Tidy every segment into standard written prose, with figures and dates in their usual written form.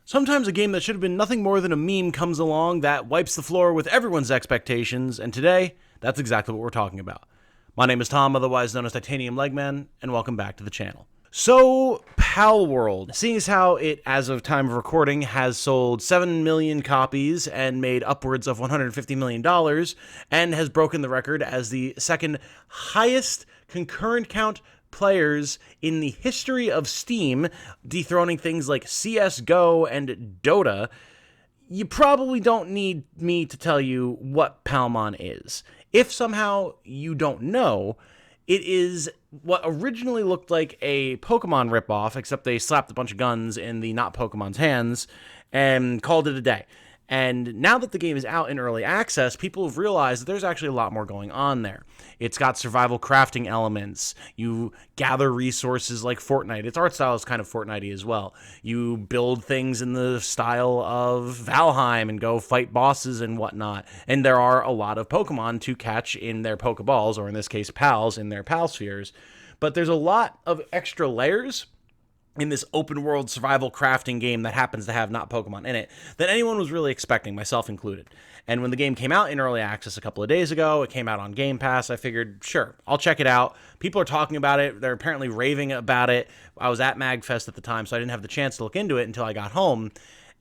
Sometimes a game that should have been nothing more than a meme comes along that wipes the floor with everyone's expectations, and today, that's exactly what we're talking about. My name is Tom, otherwise known as Titanium Legman, and welcome back to the channel. So, Palworld, seeing as how it, as of time of recording, has sold 7 million copies and made upwards of $150 million, and has broken the record as the second highest concurrent count players in the history of Steam, dethroning things like CSGO and Dota, you probably don't need me to tell you what Palmon is. If somehow you don't know, it is what originally looked like a Pokemon ripoff, except they slapped a bunch of guns in the not Pokemon's hands and called it a day. And now that the game is out in early access, people have realized that there's actually a lot more going on there. It's got survival crafting elements. You gather resources like Fortnite. Its art style is kind of Fortnite-y as well. You build things in the style of Valheim and go fight bosses and whatnot. And there are a lot of Pokemon to catch in their Pokeballs, or in this case, Pals in their Pal Spheres. But there's a lot of extra layers in this open world survival crafting game that happens to have not Pokemon in it than anyone was really expecting, myself included. And when the game came out in early access a couple of days ago, it came out on Game Pass, I figured, sure, I'll check it out. People are talking about it. They're apparently raving about it. I was at MagFest at the time, so I didn't have the chance to look into it until I got home.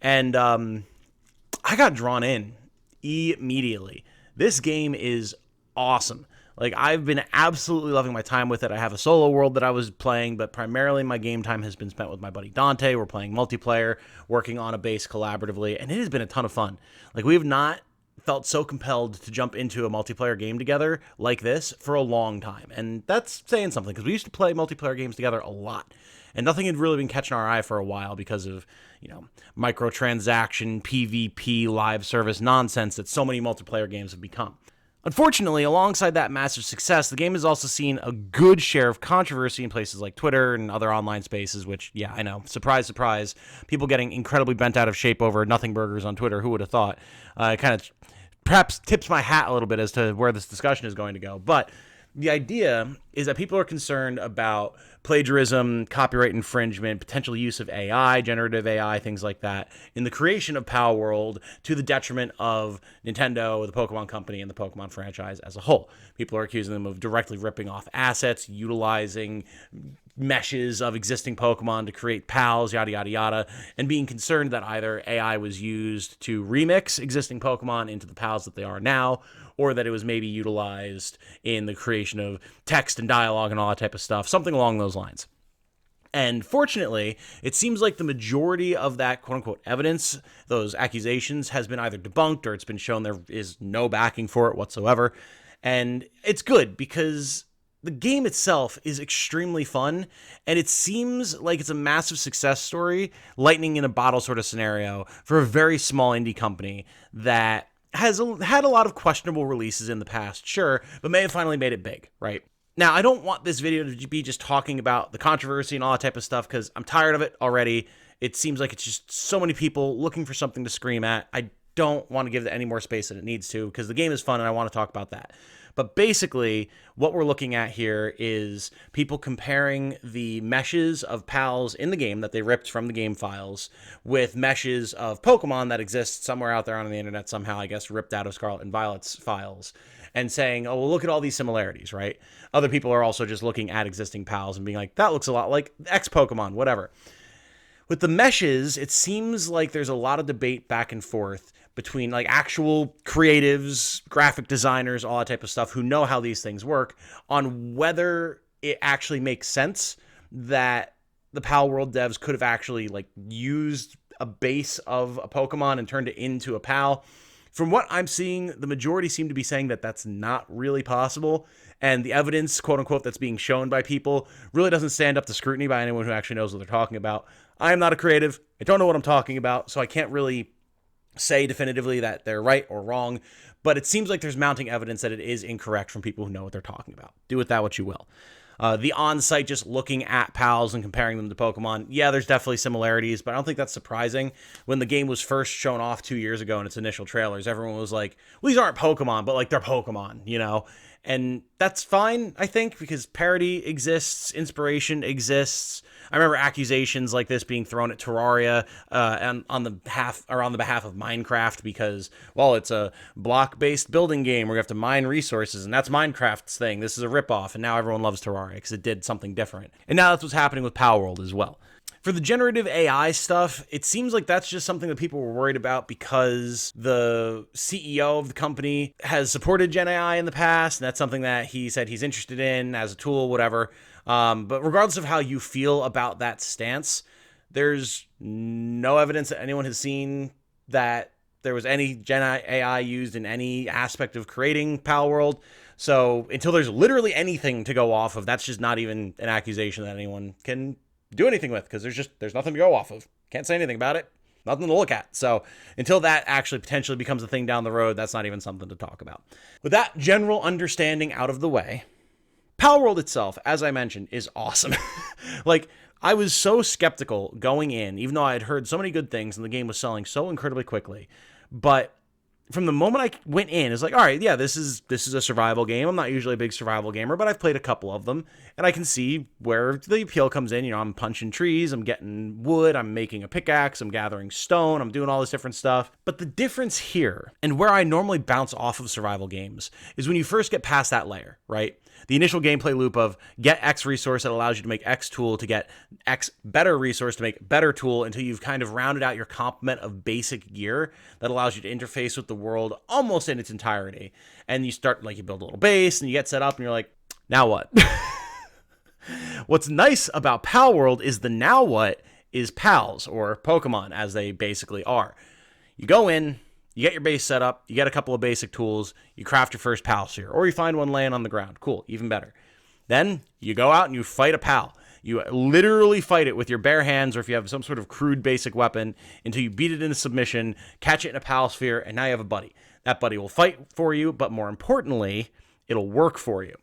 And I got drawn in immediately. This game is awesome. Like, I've been absolutely loving my time with it. I have a solo world that I was playing, but primarily my game time has been spent with my buddy Dante. We're playing multiplayer, working on a base collaboratively, and it has been a ton of fun. Like, we have not felt so compelled to jump into a multiplayer game together like this for a long time. And that's saying something, because we used to play multiplayer games together a lot. And nothing had really been catching our eye for a while because of, microtransaction, PvP, live service nonsense that so many multiplayer games have become. Unfortunately, alongside that massive success, the game has also seen a good share of controversy in places like Twitter and other online spaces, which, yeah, I know, surprise, surprise, people getting incredibly bent out of shape over nothing burgers on Twitter, who would have thought? It kind of perhaps tips my hat a little bit as to where this discussion is going to go, but the idea is that people are concerned about plagiarism, copyright infringement, potential use of AI, generative AI, things like that, in the creation of Palworld to the detriment of Nintendo, the Pokemon Company, and the Pokemon franchise as a whole. People are accusing them of directly ripping off assets, utilizing meshes of existing Pokemon to create pals, yada, yada, yada, and being concerned that either AI was used to remix existing Pokemon into the pals that they are now, or that it was maybe utilized in the creation of text and dialogue and all that type of stuff, something along those lines. And fortunately, it seems like the majority of that quote-unquote evidence, those accusations, has been either debunked or it's been shown there is no backing for it whatsoever. And it's good because the game itself is extremely fun, and it seems like it's a massive success story, lightning in a bottle sort of scenario for a very small indie company that has had a lot of questionable releases in the past, sure, but may have finally made it big, right? Now, I don't want this video to be just talking about the controversy and all that type of stuff, because I'm tired of it already. It seems like it's just so many people looking for something to scream at. I don't want to give it any more space than it needs to, because the game is fun and I want to talk about that. But basically, what we're looking at here is people comparing the meshes of pals in the game that they ripped from the game files with meshes of Pokemon that exist somewhere out there on the internet somehow, I guess, ripped out of Scarlet and Violet's files, and saying, oh, well, look at all these similarities, right? Other people are also just looking at existing pals and being like, that looks a lot like X Pokemon, whatever. With the meshes, it seems like there's a lot of debate back and forth between like actual creatives, graphic designers, all that type of stuff who know how these things work on whether it actually makes sense that the Palworld devs could have actually like used a base of a Pokemon and turned it into a Pal. From what I'm seeing, the majority seem to be saying that that's not really possible. And the evidence, quote unquote, that's being shown by people really doesn't stand up to scrutiny by anyone who actually knows what they're talking about. I am not a creative. I don't know what I'm talking about, so I can't really say definitively that they're right or wrong, but it seems like there's mounting evidence that it is incorrect from people who know what they're talking about. Do with that what you will. The on-site just looking at pals and comparing them to Pokemon, yeah, there's definitely similarities, but I don't think that's surprising. When the game was first shown off 2 years ago in its initial trailers, everyone was like, well, these aren't Pokemon, but like they're Pokemon, And that's fine, I think, because parody exists, inspiration exists. I remember accusations like this being thrown at Terraria and on the behalf of Minecraft because, well, it's a block-based building game where you have to mine resources, and that's Minecraft's thing. This is a ripoff, and now everyone loves Terraria because it did something different. And now that's what's happening with Palworld as well. For the generative AI stuff, it seems like that's just something that people were worried about because the CEO of the company has supported Gen AI in the past, and that's something that he said he's interested in as a tool, whatever. But regardless of how you feel about that stance, there's no evidence that anyone has seen that there was any Gen AI used in any aspect of creating Palworld. So until there's literally anything to go off of, that's just not even an accusation that anyone can do anything with, because there's nothing to go off of. Can't say anything about it. Nothing to look at. So until that actually potentially becomes a thing down the road, that's not even something to talk about. With that general understanding out of the way, Palworld itself, as I mentioned, is awesome. Like, I was so skeptical going in, even though I had heard so many good things and the game was selling so incredibly quickly. But from the moment I went in, it's like, all right, yeah, this is a survival game. I'm not usually a big survival gamer, but I've played a couple of them, and I can see where the appeal comes in. You know, I'm punching trees, I'm getting wood, I'm making a pickaxe, I'm gathering stone, I'm doing all this different stuff. But the difference here, and where I normally bounce off of survival games, is when you first get past that layer, right? The initial gameplay loop of get X resource that allows you to make X tool to get X better resource to make better tool until you've kind of rounded out your complement of basic gear that allows you to interface with the world almost in its entirety. And you start, like, you build a little base and you get set up and you're like, now what? What's nice about Palworld is the now what is pals, or Pokemon, as they basically are. You go in, you get your base set up, you get a couple of basic tools, you craft your first pal sphere, or you find one laying on the ground. Cool, even better. Then you go out and you fight a pal. You literally fight it with your bare hands, or if you have some sort of crude basic weapon, until you beat it into submission, catch it in a pal sphere, and now you have a buddy. That buddy will fight for you, but more importantly, it'll work for you.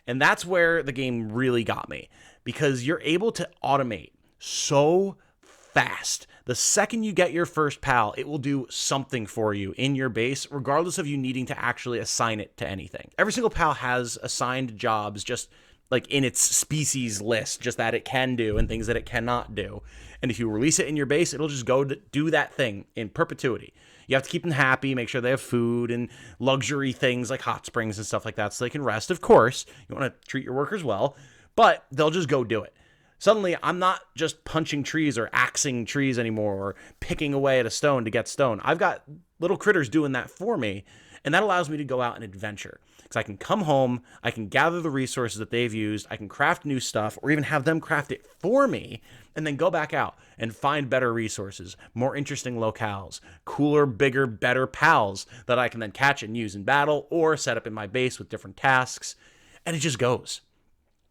And that's where the game really got me, because you're able to automate so fast. The second you get your first pal, it will do something for you in your base, regardless of you needing to actually assign it to anything. Every single pal has assigned jobs, just like in its species list, just that it can do and things that it cannot do. And if you release it in your base, it'll just go to do that thing in perpetuity. You have to keep them happy, make sure they have food and luxury things like hot springs and stuff like that so they can rest. Of course, you want to treat your workers well, but they'll just go do it. Suddenly, I'm not just punching trees or axing trees anymore or picking away at a stone to get stone. I've got little critters doing that for me, and that allows me to go out and adventure. Because I can come home, I can gather the resources that they've used, I can craft new stuff, or even have them craft it for me, and then go back out and find better resources, more interesting locales, cooler, bigger, better pals that I can then catch and use in battle or set up in my base with different tasks. And it just goes.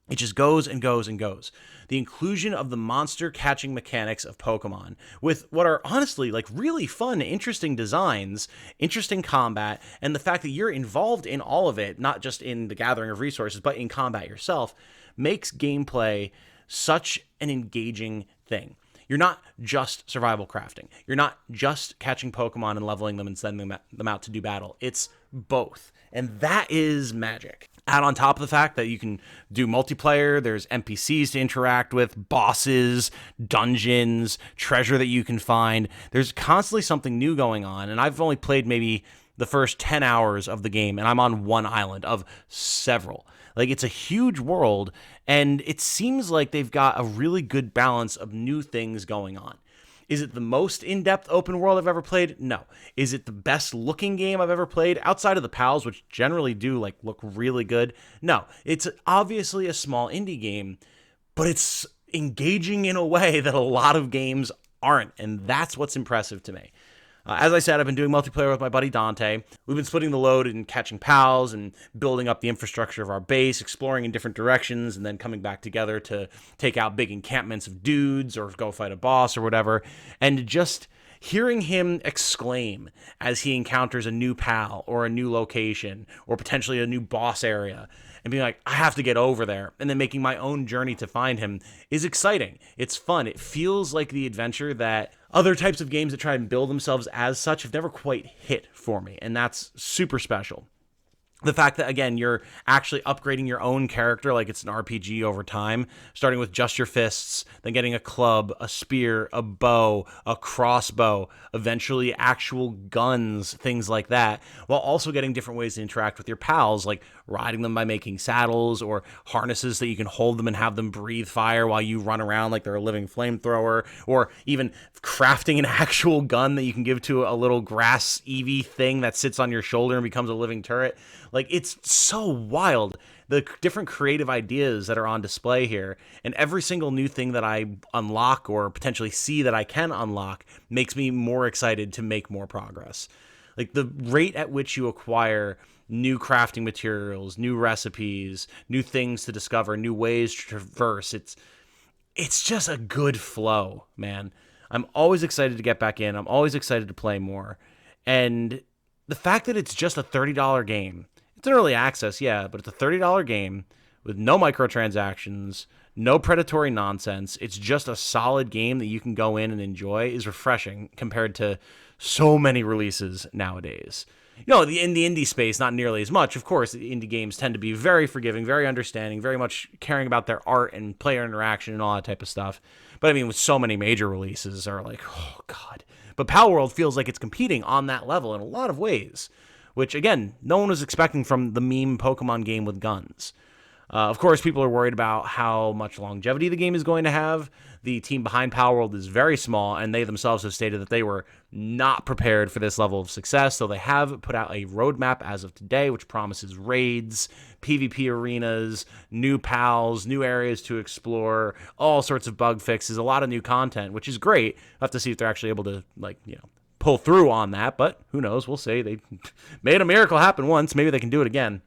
It just goes and goes and goes. The inclusion of the monster catching mechanics of Pokemon with what are honestly like really fun, interesting designs, interesting combat, and the fact that you're involved in all of it, not just in the gathering of resources, but in combat yourself, makes gameplay such an engaging thing. You're not just survival crafting. You're not just catching Pokemon and leveling them and sending them out to do battle. It's both. And that is magic. Add on top of the fact that you can do multiplayer, there's NPCs to interact with, bosses, dungeons, treasure that you can find. There's constantly something new going on, and I've only played maybe the first 10 hours of the game, and I'm on one island of several. Like, it's a huge world, and it seems like they've got a really good balance of new things going on. Is it the most in-depth open world I've ever played? No. Is it the best looking game I've ever played outside of the pals, which generally do like look really good? No. It's obviously a small indie game, but it's engaging in a way that a lot of games aren't, and that's what's impressive to me. As I said, I've been doing multiplayer with my buddy Dante. We've been splitting the load and catching pals and building up the infrastructure of our base, exploring in different directions, and then coming back together to take out big encampments of dudes or go fight a boss or whatever. And just hearing him exclaim as he encounters a new pal or a new location or potentially a new boss area and being like, I have to get over there, and then making my own journey to find him is exciting. It's fun. It feels like the adventure that other types of games that try and build themselves as such have never quite hit for me, and that's super special. The fact that, again, you're actually upgrading your own character like it's an RPG over time, starting with just your fists, then getting a club, a spear, a bow, a crossbow, eventually actual guns, things like that, while also getting different ways to interact with your pals, like riding them by making saddles or harnesses that you can hold them and have them breathe fire while you run around like they're a living flamethrower, or even crafting an actual gun that you can give to a little grass Eevee thing that sits on your shoulder and becomes a living turret. Like, it's so wild, the different creative ideas that are on display here, and every single new thing that I unlock or potentially see that I can unlock makes me more excited to make more progress. Like, the rate at which you acquire new crafting materials, new recipes, new things to discover, new ways to traverse, it's just a good flow, man. I'm always excited to get back in. I'm always excited to play more. And the fact that it's just a $30 game, it's an early access, yeah, but it's a $30 game with no microtransactions, no predatory nonsense. It's just a solid game that you can go in and enjoy, is refreshing compared to so many releases nowadays. In the indie space, not nearly as much. Of course, indie games tend to be very forgiving, very understanding, very much caring about their art and player interaction and all that type of stuff. But I mean, with so many major releases are like, oh, God. But Palworld feels like it's competing on that level in a lot of ways, which, again, no one was expecting from the meme Pokemon game with guns. Of course, people are worried about how much longevity the game is going to have. The team behind Palworld is very small, and they themselves have stated that they were not prepared for this level of success. So they have put out a roadmap as of today, which promises raids, PvP arenas, new pals, new areas to explore, all sorts of bug fixes, a lot of new content, which is great. We'll have to see if they're actually able to, pull through on that, but who knows? We'll see. They made a miracle happen once. Maybe they can do it again.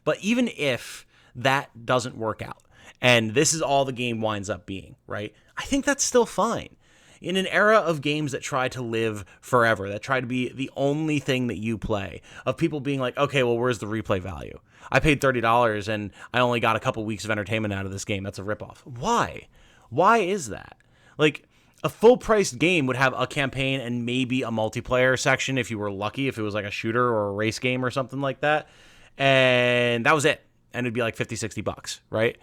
But even if that doesn't work out, and this is all the game winds up being, right? I think that's still fine. In an era of games that try to live forever, that try to be the only thing that you play, of people being like, okay, well, where's the replay value? I paid $30 and I only got a couple weeks of entertainment out of this game. That's a ripoff. Why? Why is that? Like, a full-priced game would have a campaign and maybe a multiplayer section if you were lucky, if it was like a shooter or a race game or something like that. And that was it. And it'd be like $50-$60, right?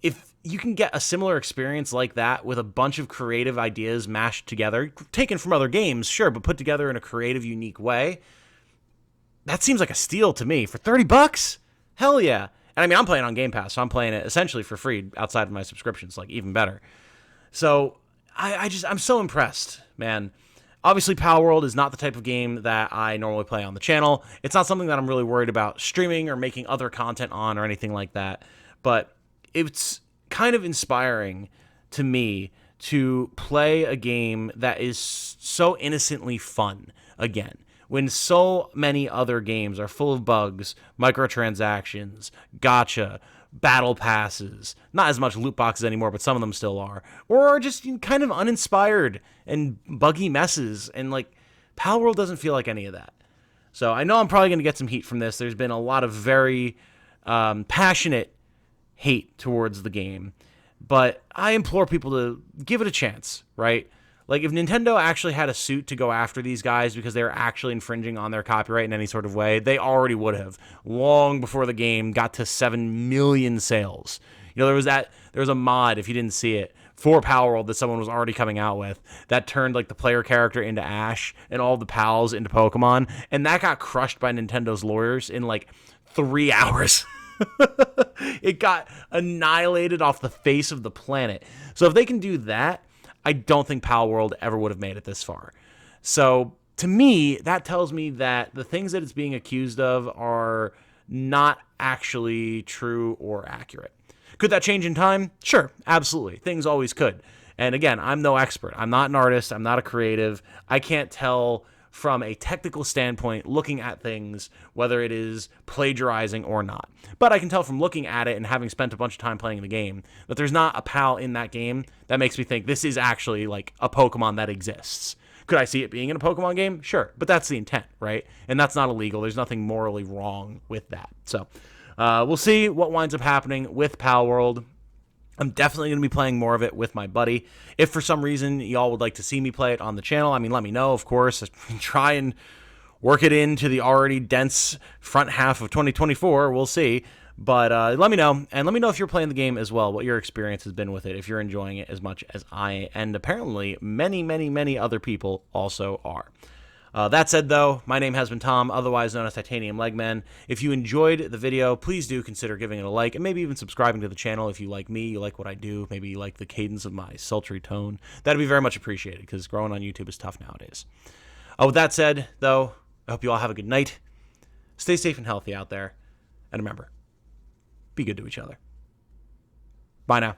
If you can get a similar experience like that with a bunch of creative ideas mashed together, taken from other games, sure, but put together in a creative, unique way, that seems like a steal to me. For $30? Hell yeah. And I mean, I'm playing on Game Pass, so I'm playing it essentially for free outside of my subscriptions, like even better. So I'm so impressed, man. Obviously, Palworld is not the type of game that I normally play on the channel. It's not something that I'm really worried about streaming or making other content on or anything like that. But it's kind of inspiring to me to play a game that is so innocently fun again, when so many other games are full of bugs, microtransactions, gotcha, battle passes, not as much loot boxes anymore, but some of them still are, or are just kind of uninspired and buggy messes. And like, Palworld doesn't feel like any of that. So I know I'm probably going to get some heat from this. There's been a lot of very passionate hate towards the game, but I implore people to give it a chance, right? Like, if Nintendo actually had a suit to go after these guys because they were actually infringing on their copyright in any sort of way, they already would have, long before the game got to 7 million sales. There was a mod, if you didn't see it, for Palworld that someone was already coming out with that turned like the player character into Ash and all the pals into Pokemon, and that got crushed by Nintendo's lawyers in like 3 hours. It got annihilated off the face of the planet. So if they can do that, I don't think Palworld ever would have made it this far. So to me, that tells me that the things that it's being accused of are not actually true or accurate. Could that change in time? Sure, absolutely. Things always could. And again, I'm no expert. I'm not an artist. I'm not a creative. I can't tell from a technical standpoint, looking at things, whether it is plagiarizing or not. But I can tell from looking at it and having spent a bunch of time playing the game that there's not a pal in that game that makes me think this is actually like a Pokemon that exists. Could I see it being in a Pokemon game? Sure, but that's the intent, right? And that's not illegal. There's nothing morally wrong with that. So we'll see what winds up happening with Palworld. I'm definitely going to be playing more of it with my buddy. If for some reason y'all would like to see me play it on the channel, I mean, let me know, of course. Try and work it into the already dense front half of 2024. We'll see. But let me know, and let me know if you're playing the game as well, what your experience has been with it, if you're enjoying it as much as I, and apparently many, many, many other people also are. That said, though, my name has been Tom, otherwise known as Titanium Legman. If you enjoyed the video, please do consider giving it a like, and maybe even subscribing to the channel if you like me, you like what I do, maybe you like the cadence of my sultry tone. That'd be very much appreciated, because growing on YouTube is tough nowadays. With that said, though, I hope you all have a good night. Stay safe and healthy out there, and remember, be good to each other. Bye now.